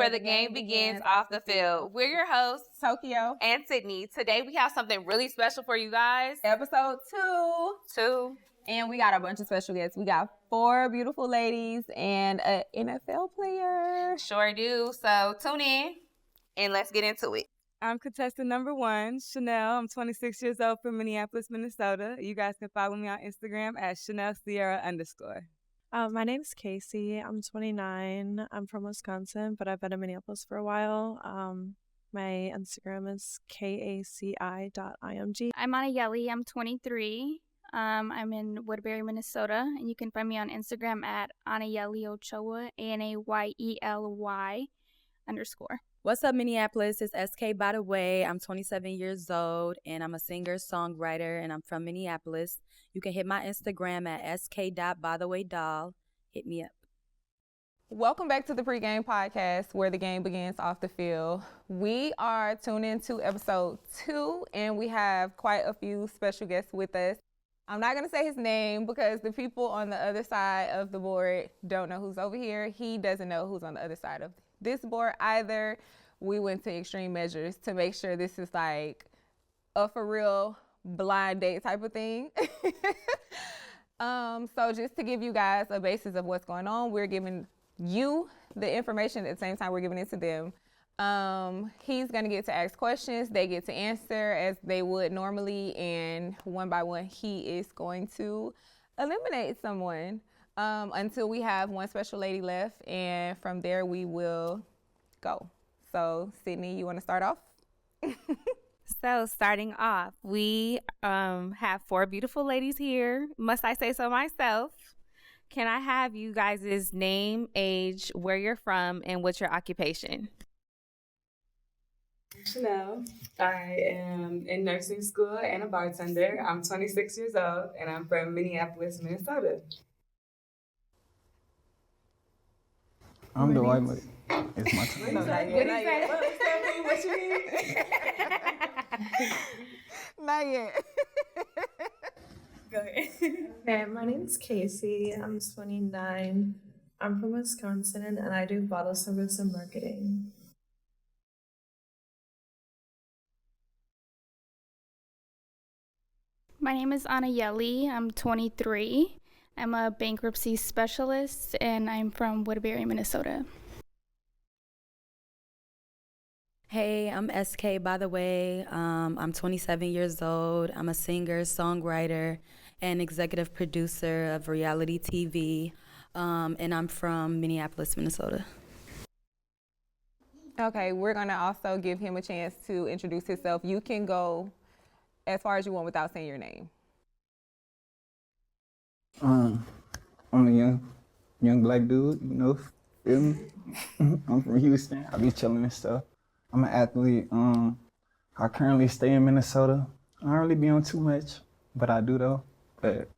where the game begins off the field. We're your hosts, Tokyo and Sydney. Today we have something really special for you guys. Episode 2. And we got a bunch of special guests. We got 4 beautiful ladies and an NFL player. Sure do. So tune in and let's get into it. I'm contestant number 1, Chanel. I'm 26 years old from Minneapolis, Minnesota. You guys can follow me on Instagram at ChanelSierra_. My name's Casey. I'm 29. I'm from Wisconsin, but I've been in Minneapolis for a while. My Instagram is kaci.img. I'm Anayeli. I'm 23. I'm in Woodbury, Minnesota, and you can find me on Instagram at Anayeli Ochoa, ANAYELY_. What's up, Minneapolis? It's SK by the way. I'm 27 years old, and I'm a singer-songwriter, and I'm from Minneapolis. You can hit my Instagram at sk.bythewaydoll. Hit me up. Welcome back to the Pregame Podcast, where the game begins off the field. We are tuned into episode 2, and we have quite a few special guests with us. I'm not going to say his name because the people on the other side of the board don't know who's over here. He doesn't know who's on the other side of this board either. We went to extreme measures to make sure this is like a for real blind date type of thing. So just to give you guys a basis of what's going on, we're giving you the information at the same time we're giving it to them. He's going to get to ask questions. They get to answer as they would normally. And one by one, he is going to eliminate someone until we have one special lady left. And from there, we will go. So, Sydnee, you want to start off? So, starting off, we have 4 beautiful ladies here. Must I say so myself? Can I have you guys' name, age, where you're from, and what's your occupation? Chanel. I am in nursing school and a bartender. I'm 26 years old, and I'm from Minneapolis, Minnesota. I'm the white lady. It's my turn. What you mean? Not yet. Go ahead. Okay, my name's Casey. I'm 29. I'm from Wisconsin, and I do bottle service and marketing. My name is Anayeli. I'm 23. I'm a bankruptcy specialist, and I'm from Woodbury, Minnesota. Hey, I'm SK by the way. I'm 27 years old. I'm a singer, songwriter, and executive producer of reality TV. And I'm from Minneapolis, Minnesota. Okay, we're going to also give him a chance to introduce himself. You can go as far as you want without saying your name. I'm a young black dude, you know, feel me? I'm from Houston. I be chilling and stuff. I'm an athlete. I currently stay in Minnesota. I don't really be on too much, but I do though. But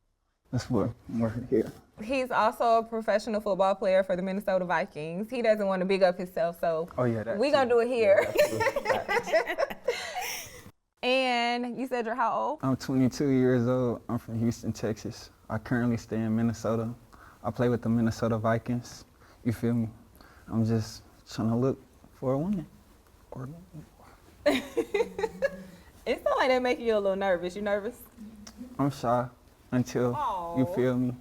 that's what I'm working here. He's also a professional football player for the Minnesota Vikings. He doesn't want to big up himself, so we're going to do it here. Yeah, and you said you're how old? I'm 22 years old. I'm from Houston, Texas. I currently stay in Minnesota. I play with the Minnesota Vikings. You feel me? I'm just trying to look for a woman. It sounds like that making you a little nervous. You nervous? I'm shy until you feel me.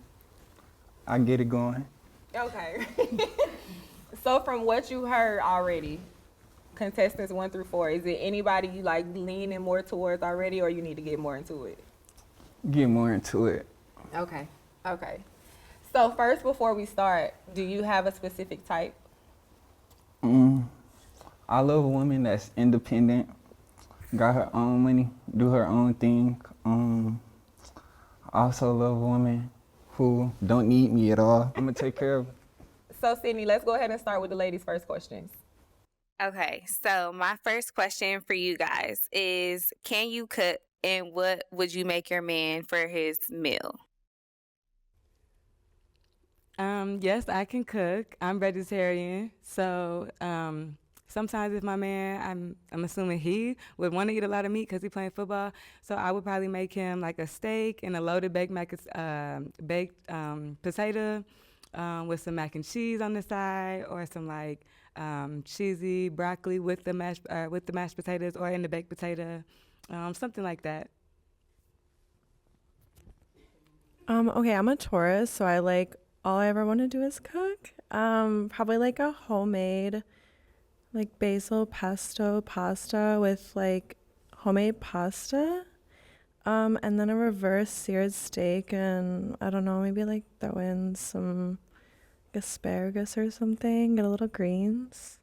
I get it going. Okay. So from what you heard already, contestants 1 through 4, is it anybody you like leaning more towards already, or you need to get more into it? Get more into it. Okay. So first, before we start, do you have a specific type? I love a woman that's independent, got her own money, do her own thing. I also love a woman who don't need me at all. I'm gonna take care of her. So Sydnee, let's go ahead and start with the ladies' first questions. Okay, so my first question for you guys is, can you cook, and what would you make your man for his meal? Yes, I can cook. I'm vegetarian, so sometimes if my man, I'm assuming he would want to eat a lot of meat because he's playing football, so I would probably make him like a steak and a loaded baked potato with some mac and cheese on the side, or some like cheesy broccoli with the mashed potatoes or in the baked potato, something like that. Okay, I'm a Taurus, so I like all I ever want to do is cook. Probably like a homemade like basil pesto pasta with like homemade pasta. And then a reverse seared steak, and I don't know, maybe like throw in some asparagus or something, get a little greens.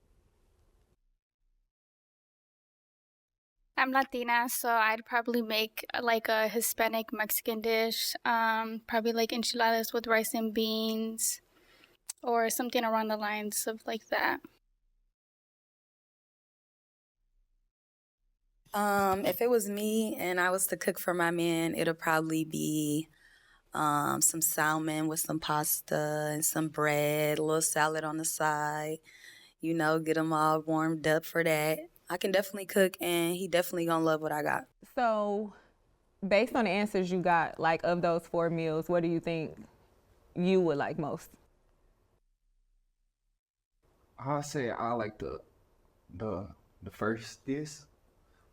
I'm Latina, so I'd probably make like a Hispanic Mexican dish, probably like enchiladas with rice and beans, or something around the lines of like that. If it was me and I was to cook for my man, it'll probably be some salmon with some pasta and some bread, a little salad on the side. You know, get him all warmed up for that. I can definitely cook, and he definitely gonna love what I got. So, based on the answers you got, like of those 4 meals, what do you think you would like most? I'll say I like the first dish.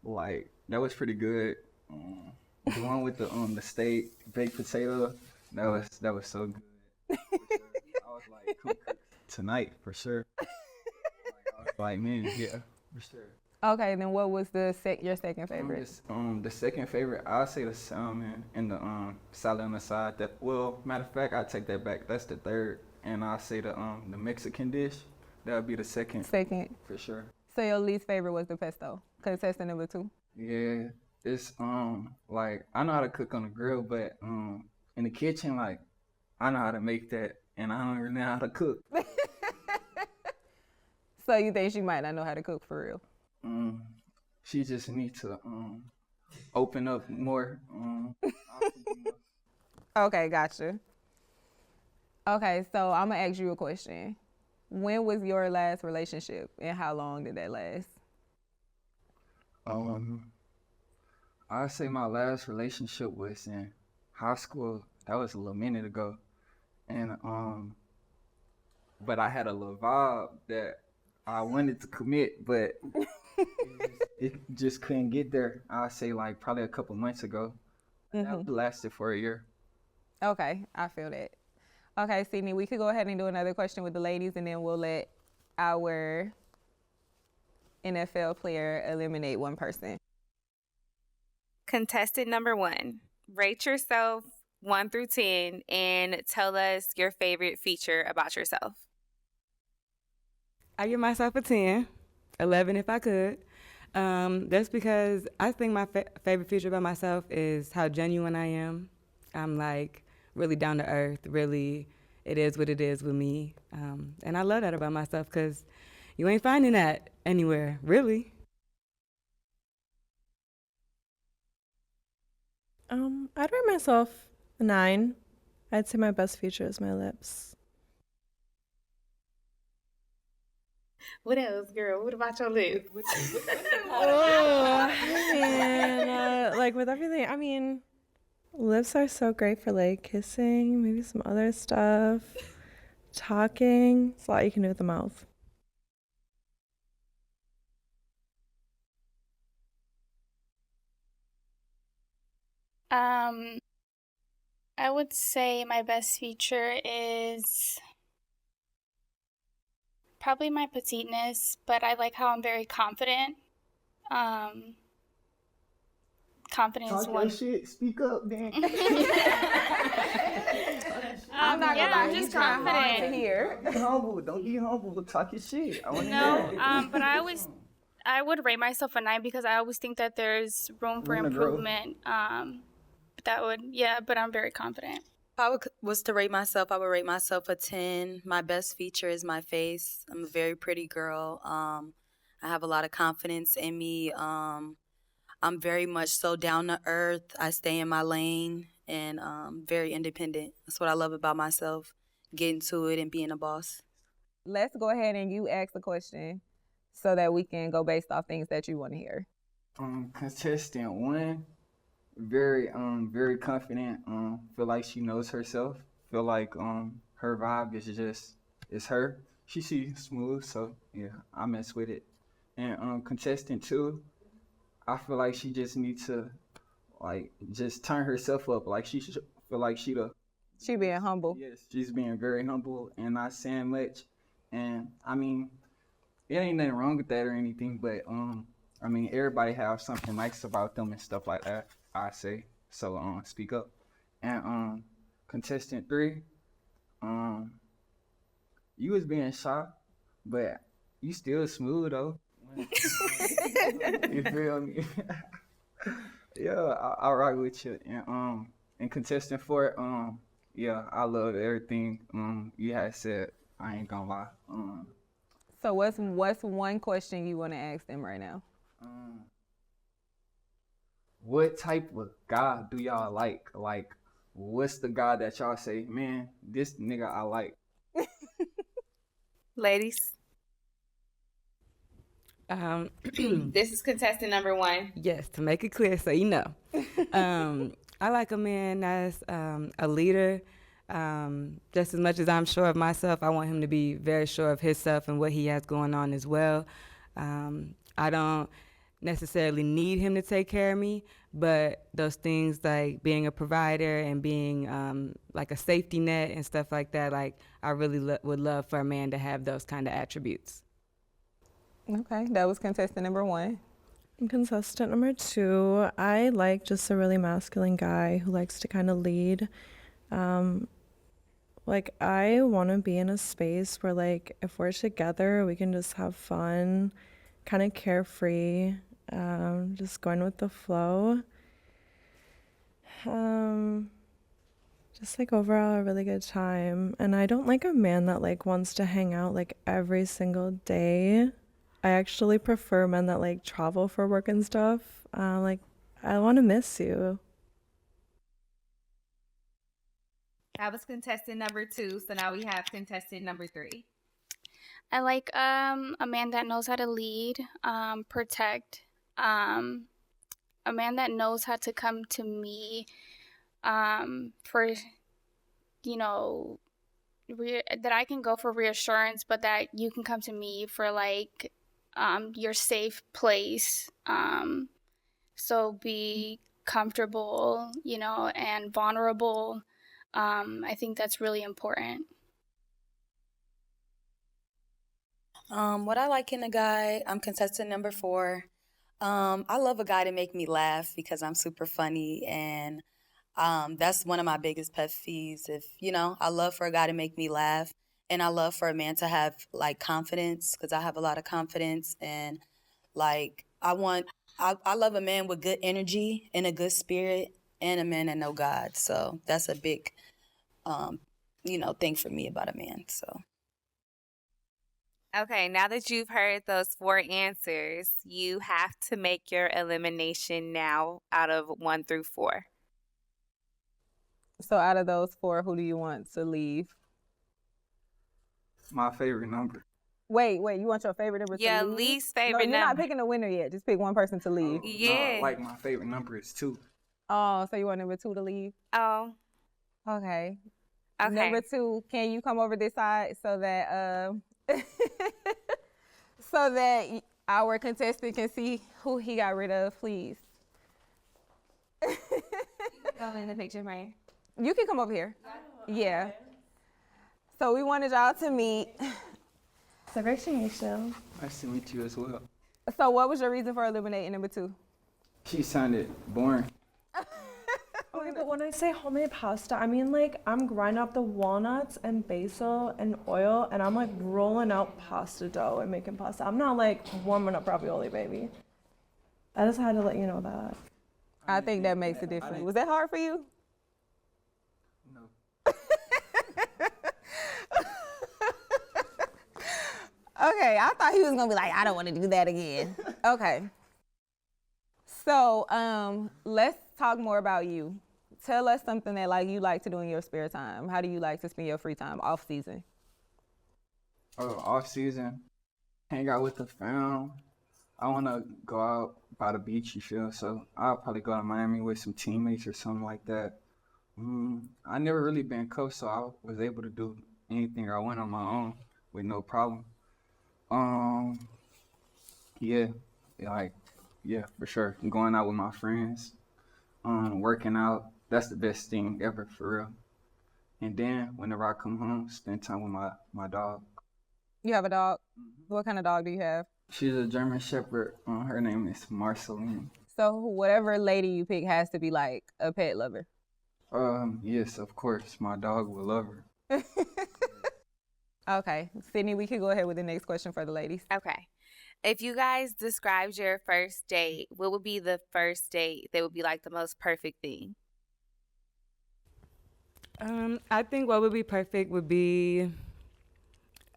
Like that was pretty good. The one with the steak, baked potato, that was so good. For sure. I was like, cook tonight for sure. Like, I was like, man, yeah, for sure. Okay, then what was your second favorite? The second favorite, I'll say the salmon and the salad on the side. Matter of fact, I take that back. That's the third, and I'll say the Mexican dish. That would be the second. Second, for sure. So your least favorite was the pesto, contestant number 2. Yeah, it's like I know how to cook on the grill, but in the kitchen, like I know how to make that, and I don't really know how to cook. So you think she might not know how to cook for real? She just needs to open up more. Okay, gotcha. Okay, so I'm gonna ask you a question. When was your last relationship, and how long did that last? I'd say my last relationship was in high school. That was a little minute ago, and but I had a little vibe that I wanted to commit, but it just couldn't get there. I'd say like probably a couple months ago. That lasted for a year. Okay, I feel that. Okay, Sydnee, we could go ahead and do another question with the ladies, and then we'll let our NFL player eliminate one person. Contestant number 1, rate yourself 1 through 10 and tell us your favorite feature about yourself. I give myself a 10, 11 if I could. That's because I think my favorite feature about myself is how genuine I am. I'm like really down to earth, really, it is what it is with me. And I love that about myself because you ain't finding that anywhere, really. I'd rate myself a 9. I'd say my best feature is my lips. What else, girl? What about your lips? Oh, man. Like with everything, I mean, lips are so great for like kissing, maybe some other stuff, talking. It's a lot you can do with the mouth. I would say my best feature is probably my petiteness, but I like how I'm very confident. Confidence. Talk your shit. Speak up, man. I'm not gonna lie, I'm he's just trying hard to confident. hear. Be humble. Don't be humble. Talk your shit. I wanna No, hear it. but I would rate myself a 9 because I always think that there's room for Room to grow. improvement. But I'm very confident. If I was to rate myself, I would rate myself a 10. My best feature is my face. I'm a very pretty girl. I have a lot of confidence in me. I'm very much so down to earth. I stay in my lane and very independent. That's what I love about myself, getting to it and being a boss. Let's go ahead and you ask the question so that we can go based off things that you want to hear. Contestant 1, very confident. Feel like she knows herself. Feel like her vibe is her. She smooth, so yeah, I mess with it. And contestant 2, I feel like she just needs to like just turn herself up. Like she should feel like She being humble. yes, she's being very humble and not saying much. And I mean, it ain't nothing wrong with that or anything, but I mean, everybody have something nice about them and stuff like that, I say. So speak up. And contestant 3, you was being shy, but you still smooth though. You feel me? Yeah, I rock with you. And contestant 4, yeah, I love everything you had said. I ain't gonna lie. So what's one question you want to ask them right now? What type of guy do y'all like? Like, what's the guy that y'all say, man, this nigga I like? Ladies, this is contestant number 1. Yes, to make it clear so you know. I like a man that's a leader. Just as much as I'm sure of myself, I want him to be very sure of himself and what he has going on as well. I don't necessarily need him to take care of me, but those things like being a provider and being like a safety net and stuff like that, like I really would love for a man to have those kind of attributes. Okay, that was contestant number 1. And contestant number 2, I like just a really masculine guy who likes to kind of lead. Like I want to be in a space where like if we're together, we can just have fun, kind of carefree, just going with the flow. Just like overall a really good time. And I don't like a man that like wants to hang out like every single day. I actually prefer men that like travel for work and stuff. Like I want to miss you. That was contestant number 2. So now we have contestant number 3. I like a man that knows how to lead, protect, a man that knows how to come to me for, you know, that I can go for reassurance, but that you can come to me for like your safe place. So be comfortable, you know, and vulnerable. I think that's really important. What I like in a guy, I'm contestant number 4. I love a guy to make me laugh because I'm super funny, and that's one of my biggest pet peeves. If I love for a guy to make me laugh, and I love for a man to have like confidence because I have a lot of confidence, and like I love a man with good energy and a good spirit, and a man that know God. So that's a big thing for me about a man. So. Okay, now that you've heard those 4 answers, you have to make your elimination now out of 1 through 4. So out of those 4, who do you want to leave? My favorite number. Wait, you want your favorite number to leave? Yeah, least favorite number. No, you're not number. picking a winner yet. Just pick one person to leave. Yeah. No, like my favorite number is 2. Oh, so you want number 2 to leave? Oh, Okay. okay. Number 2, can you come over this side so that so that our contestant can see who he got rid of, please? Go in the picture, Maya. You can come over here. Yeah. So we wanted y'all to meet. So great to meet you. Nice to meet you as well. So what was your reason for eliminating number 2? She sounded boring. Okay, but when I say homemade pasta, I mean like I'm grinding up the walnuts and basil and oil, and I'm like rolling out pasta dough and making pasta. I'm not like warming up ravioli, baby. I just had to let you know that. I think that makes a difference. Was that hard for you? No. Okay, I thought he was gonna be like, I don't want to do that again. Okay. So let's talk more about you. Tell us something that like you like to do in your spare time. How do you like to spend your free time off season? Off season, hang out with the fam. I want to go out by the beach, you feel? So I'll probably go to Miami with some teammates or something like that. I never really been coached, so I was able to do anything I want on my own. with no problem. Um, yeah, like yeah, for sure. Going out with my friends, working out. That's the best thing ever for real. And then whenever I come home, spend time with my dog. You have a dog? What kind of dog do you have? She's a German Shepherd. Her name is Marceline. So whatever lady you pick has to be like a pet lover. Yes, of course. My dog will love her. Okay, Sydnee, we can go ahead with the next question for the ladies. Okay. If you guys described your first date, what would be the first date that would be like the most perfect thing? I think what would be perfect would be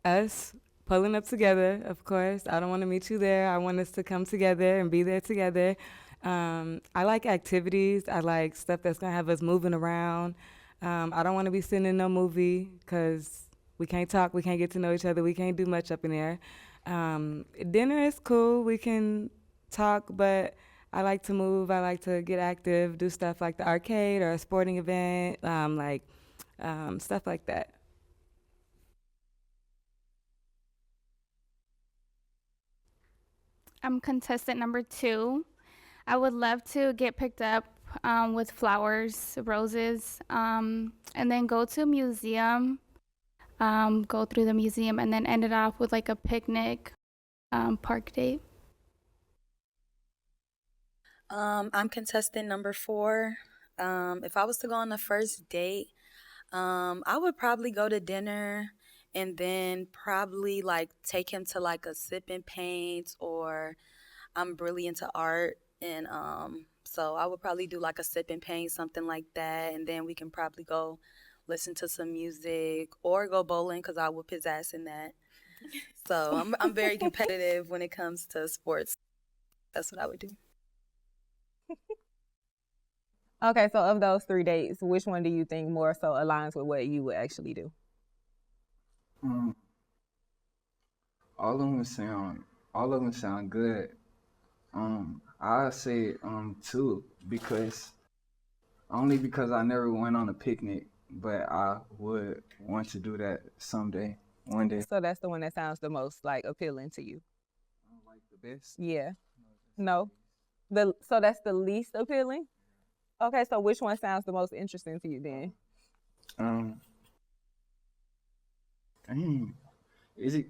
us pulling up together, of course. I don't want to meet you there. I want us to come together and be there together. I like activities. I like stuff that's going to have us moving around. I don't want to be sitting in no movie because we can't talk. We can't get to know each other. We can't do much up in there. Dinner is cool. We can talk, but I like to move. I like to get active, do stuff like the arcade or a sporting event, stuff like that. I'm contestant number 2. I would love to get picked up with flowers, roses, and then go to a museum, go through the museum, and then end it off with like a picnic, park date. I'm contestant number 4. If I was to go on the first date, I would probably go to dinner and then probably like take him to like a sip and paint, or I'm really into art, and so I would probably do like a sip and paint, something like that, and then we can probably go listen to some music or go bowling because I whoop his ass in that. So I'm very competitive when it comes to sports. That's what I would do. Okay, so of those 3 dates, which one do you think more so aligns with what you would actually do? All of them sound good. I say 2 because I never went on a picnic, but I would want to do that someday, one day. So that's the one that sounds the most like appealing to you. Like the best? Yeah. No. So that's the least appealing? Okay, so which one sounds the most interesting to you then? Dang. Is it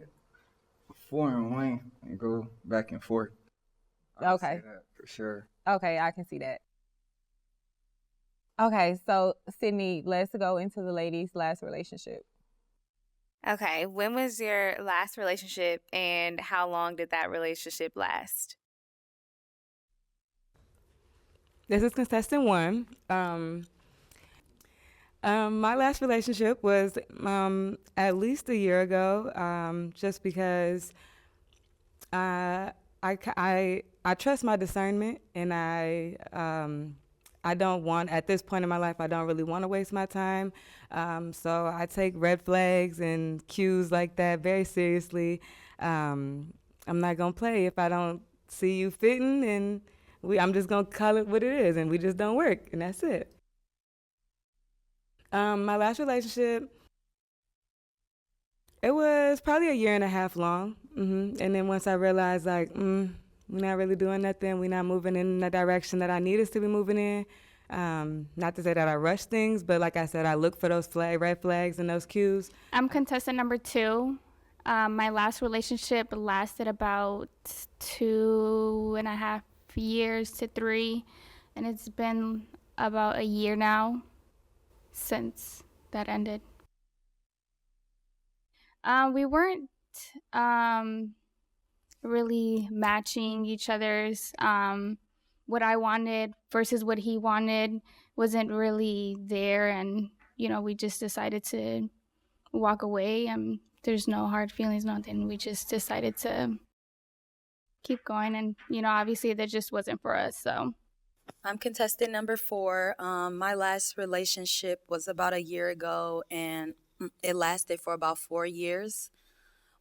4 and 1 and go back and forth? I would say that for sure. Okay, I can see that. Okay, so Sydnee, let's go into the ladies' last relationship. Okay. When was your last relationship and how long did that relationship last? This is contestant 1. My last relationship was at least a year ago, just because I trust my discernment, and I don't want, at this point in my life, I don't really want to waste my time. So I take red flags and cues like that very seriously. I'm not going to play if I don't see you fitting, and I'm just going to call it what it is, and we just don't work, and that's it. My last relationship, it was probably a year and a half long. And then once I realized, like, we're not really doing nothing, we're not moving in the direction that I need us to be moving in. Not to say that I rush things, but like I said, I look for those red flags and those cues. I'm contestant number 2. My last relationship lasted about 2.5 years to 3, and it's been about a year now since that ended. We weren't really matching each other's what I wanted versus what he wanted wasn't really there, and we just decided to walk away. There's no hard feelings, nothing. We just decided to keep going, and obviously that just wasn't for us. So I'm contestant number 4. My last relationship was about a year ago, and it lasted for about 4 years.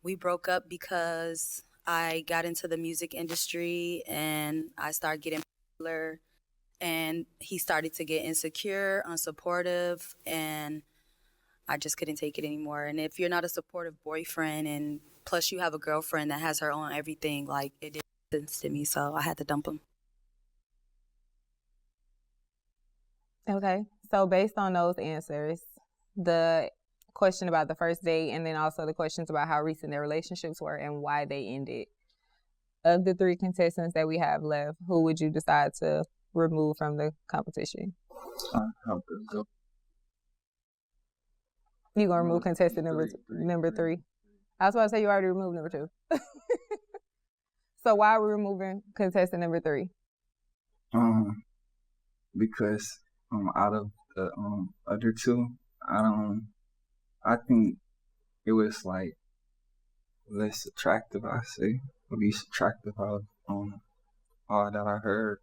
We broke up because I got into the music industry and I started getting popular, and he started to get insecure, unsupportive, and I just couldn't take it anymore. And if you're not a supportive boyfriend and plus you have a girlfriend that has her own everything, like it didn't make sense to me, so I had to dump him. Okay. So based on those answers, the question about the first date and then also the questions about how recent their relationships were and why they ended. Of the 3 contestants that we have left, who would you decide to remove from the competition? How could it go? You gonna remove contestant number 3? I was about to say you already removed number 2. So why are we removing contestant number 3? Because out of the other 2, I think it was like less attractive. I say least attractive out of all that I heard,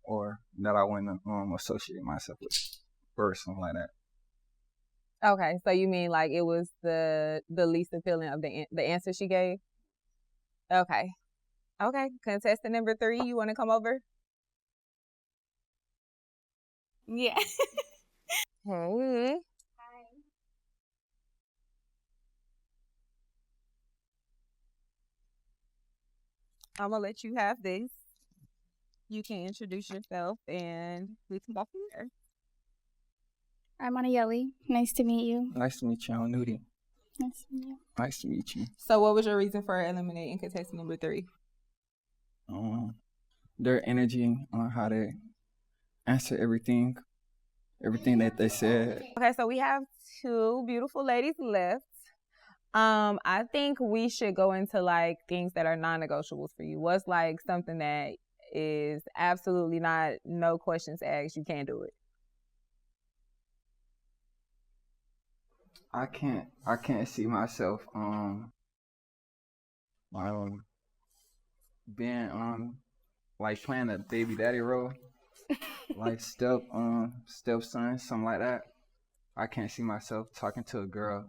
or that I wouldn't associate myself with, or something like that. Okay, so you mean like it was the least appealing of the answer she gave? Okay. Contestant number 3, you want to come over? Yeah. Hey. I'm gonna let you have this. You can introduce yourself and we can go from there. I'm Anayeli. Nice to meet you. Nice to meet you, I'm Nudie. Nice to meet you. Nice to meet you. So what was your reason for eliminating contestant number 3? Their energy on how they answer everything that they said. Okay, so we have 2 beautiful ladies left. I think we should go into like things that are non-negotiables for you. What's like something that is absolutely not, no questions asked, you can't do it? I can't see myself being like playing a baby daddy role, like stepson, something like that. I can't see myself talking to a girl,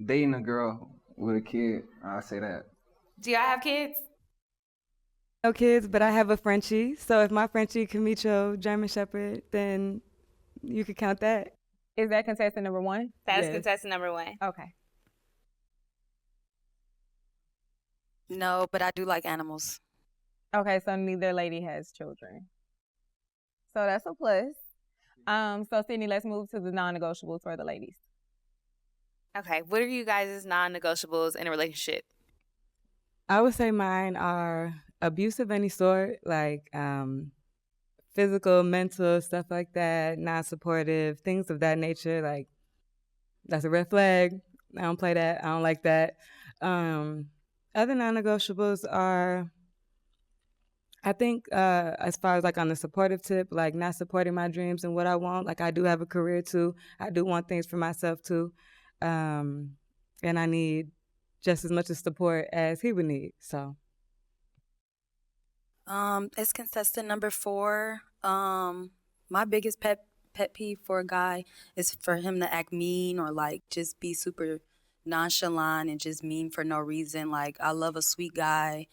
dating a girl with a kid. I'll say that. Do y'all have kids? No kids, but I have a Frenchie. So if my Frenchie can meet your German Shepherd, then you could count that. Is that contestant number 1? That's Yes. contestant number 1. Okay. No, but I do like animals. Okay, so neither lady has children. So that's a plus. So Sydnee, let's move to the non-negotiables for the ladies. Okay, what are you guys' non-negotiables in a relationship? I would say mine are abuse of any sort, like physical, mental, stuff like that, non-supportive, things of that nature. Like, that's a red flag. I don't play that. I don't like that. Other non-negotiables are, I think, as far as like on the supportive tip, like not supporting my dreams and what I want. Like, I do have a career too. I do want things for myself too. And I need just as much as support as he would need. So It's contestant number 4. My biggest pet peeve for a guy is for him to act mean or like just be super nonchalant and just mean for no reason. Like, I love a sweet guy,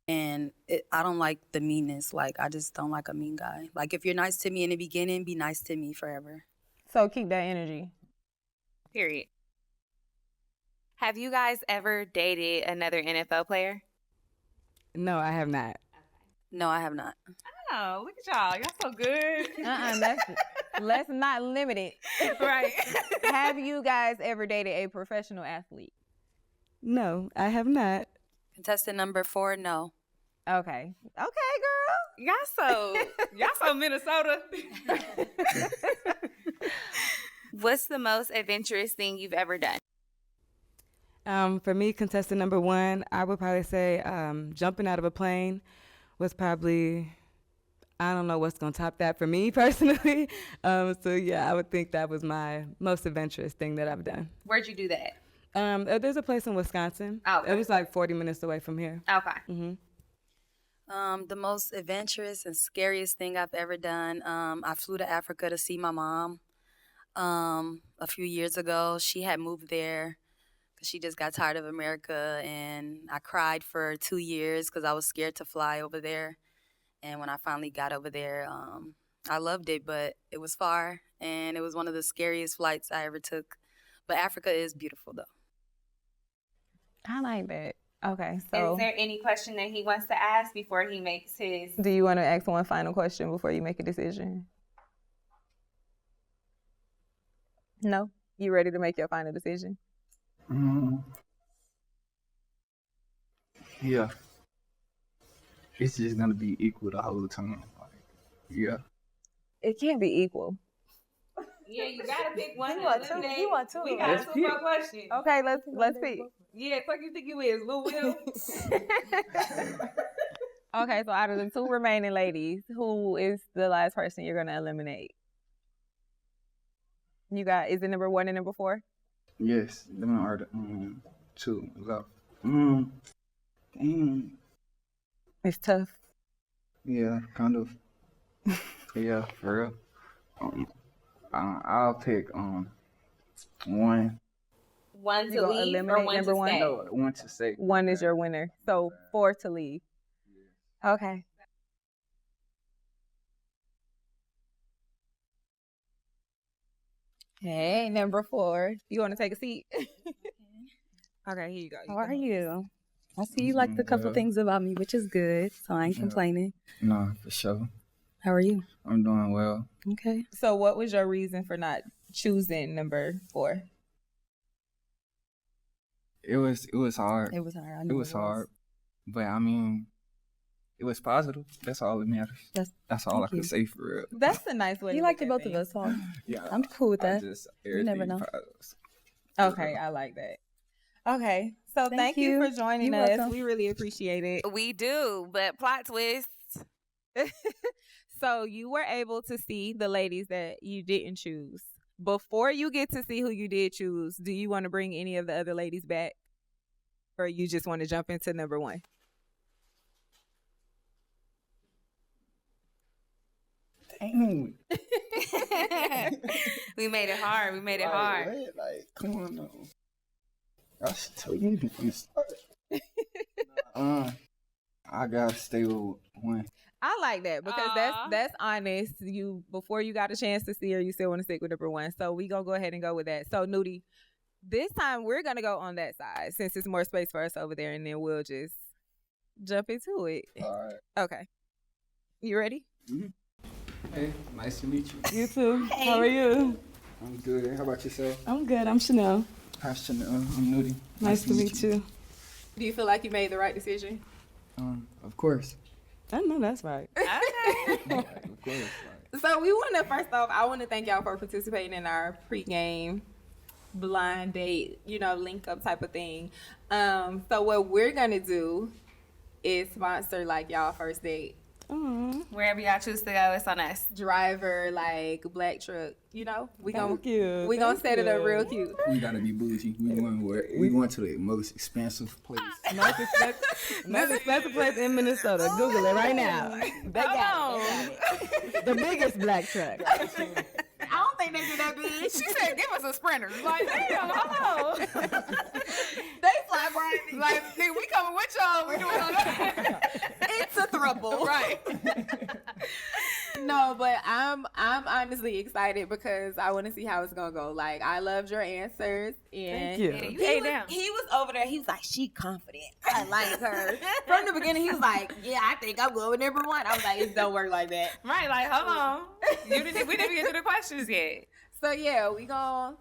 and I don't like the meanness. Like, I just don't like a mean guy. Like, if you're nice to me in the beginning, be nice to me forever. So keep that energy. Period. Have you guys ever dated another NFL player? no, I have not. No, I have not. Oh, look at y'all. Y'all so good. Let's not limit it. Right. Have you guys ever dated a professional athlete? No, I have not. Contestant number 4, no. Okay, girl. Y'all so Minnesota. What's the most adventurous thing you've ever done? For me, contestant number 1, I would probably say jumping out of a plane was probably, I don't know what's going to top that for me personally. So yeah, I would think that was my most adventurous thing that I've done. Where'd you do that? There's a place in Wisconsin. Oh, okay. It was like 40 minutes away from here. Okay. Mm-hmm. The most adventurous and scariest thing I've ever done, I flew to Africa to see my mom. A few years ago, she had moved there because she just got tired of America, and I cried for 2 years because I was scared to fly over there. And when I finally got over there, I loved it, but it was far, and it was one of the scariest flights I ever took. But Africa is beautiful, though. I like that. Okay, so is there any question that he wants to ask before he makes his? do you want to ask one final question before you make a decision? No? You ready to make your final decision? Yeah. It's just gonna be equal the whole time. Like, yeah. It can't be equal. Yeah, you gotta pick one. He want two. He want two. We got two more questions. Okay, let's see. Yeah, fuck you think you is, Lil Will? Okay, so out of the two remaining ladies, who is the last person you're gonna eliminate? You got, is it number 1 and number 4? Yes, them are the two left. Dang. It's tough. Yeah, kind of. Yeah, for real. I'll pick one. One You to gonna leave or eliminate one number to one? stay? No, one to say. 1 is your winner. So 4 to leave. Okay. Hey, number 4. You want to take a seat? Okay, here you go. How are you? I see you liked a couple things about me, which is good, so I ain't complaining. No, for sure. How are you? I'm doing well. Okay. So what was your reason for not choosing number 4? It was hard. It was hard. I It knew was hard, but I mean, it was positive. That's all that matters. That's all I thank you. could say for real. That's a nice way You to liked look it at both of things. us, so Yeah, I'm cool with that. You never know. Okay, I like that. Okay, so thank you for joining You're us. welcome. We really appreciate it. We do, but plot twist. So you were able to see the ladies that you didn't choose. Before you get to see who you did choose, do you want to bring any of the other ladies back? Or you just want to jump into number 1? Dang. We made it hard. We made it hard. What? Like, come on now. I should tell you from the start. I gotta stay with 1. I like that because Aw. that's honest. You before you got a chance to see her, you still want to stick with number 1. So we gonna go ahead and go with that. So Nudie, this time we're gonna go on that side since it's more space for us over there, and then we'll just jump into it. All right. Okay. You ready? Hey, nice to meet you. You too. How are you? I'm good. How about yourself? I'm good. I'm Chanel. Hi, Chanel. I'm Nudie. Nice to meet you. Do you feel like you made the right decision? Of course. I know that's right. Of course. Like, So we want to, first off, I want to thank y'all for participating in our pregame blind date, link up type of thing. So what we're going to do is sponsor like y'all first date. Wherever y'all choose to go, it's on us. Driver, like black truck, we Thank you. we gonna Thank set it up you. real cute. we gotta be bougie. We going to the most expensive place. Most expensive place in Minnesota. Google it right now. They got it. The biggest black truck. I don't think they do that big. She said, "Give us a sprinter." Like, damn, hello. They fly Brian. Like, nigga, we coming with y'all. We doing all that. It's a throuple. Right. No, but I'm honestly excited because I want to see how it's gonna go. Like, I loved your answers, and Thank you. Yeah, you ate down. he was over there. He was like, "She confident. I like her." From the beginning, he was like, "Yeah, I think I'm going with number 1." I was like, "It don't work like that." Right, like, hold on. We didn't get to the questions yet. So yeah, we gonna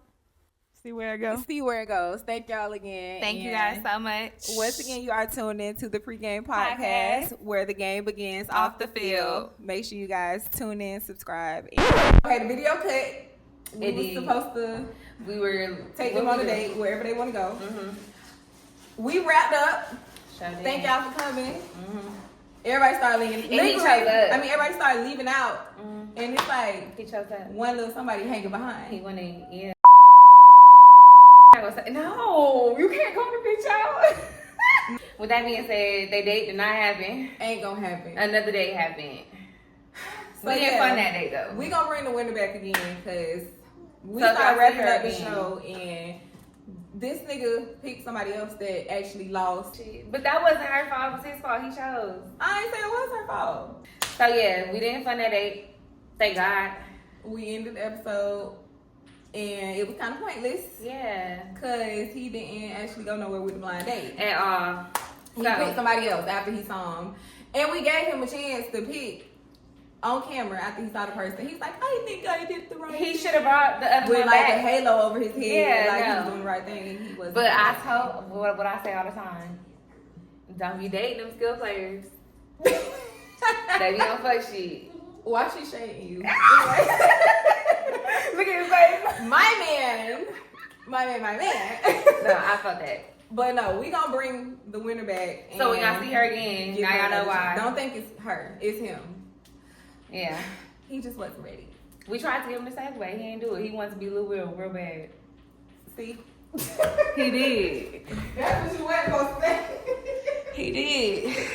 See where it goes. see where it goes. Thank y'all again. Thank you and guys so much. Once again, you are tuned in to the Pregame Podcast, where the game begins off the field. Make sure you guys tune in, subscribe. Okay, the video cut. We was supposed to We were take them on a date wherever they want to go. We wrapped up. Thank y'all for coming. Everybody started leaving. And he chose us. Everybody started leaving out. And it's like He chose that. one little somebody hanging behind. He went in. Yeah. No, you can't come to bitch out. With that being said, they date did not happen. Ain't gonna happen. Another date happened. So, We didn't yeah. fun that day though. We gonna bring the winner back again because we So started y'all wrapping see her up the again. show and this nigga picked somebody else that actually lost. But that wasn't her fault. It was his fault. He chose. I ain't say it was her fault. So yeah, we didn't fun that date. Thank God. We ended the episode, and it was kind of pointless. Yeah. Because he didn't actually go nowhere with the blind date. At all. He picked somebody else after he saw him. And we gave him a chance to pick on camera after he saw the person. He's like, I think I did the right thing. He should have brought the other with one like back. a halo over his head. Yeah, like no. he was doing the right thing. And he wasn't. But I told what I say all the time. Don't be dating them skill players. They be on fuck shit. Why she shading you? Look at his face. My man. No, I felt that. But no, we gonna bring the winner back. So we gonna see her again. Now y'all know why. Don't think it's her. It's him. Yeah. He just wasn't ready. We tried to give him the segue. He ain't do it. He wants to be Lil Will real bad. See? He did. That's what you weren't supposed to say. He did.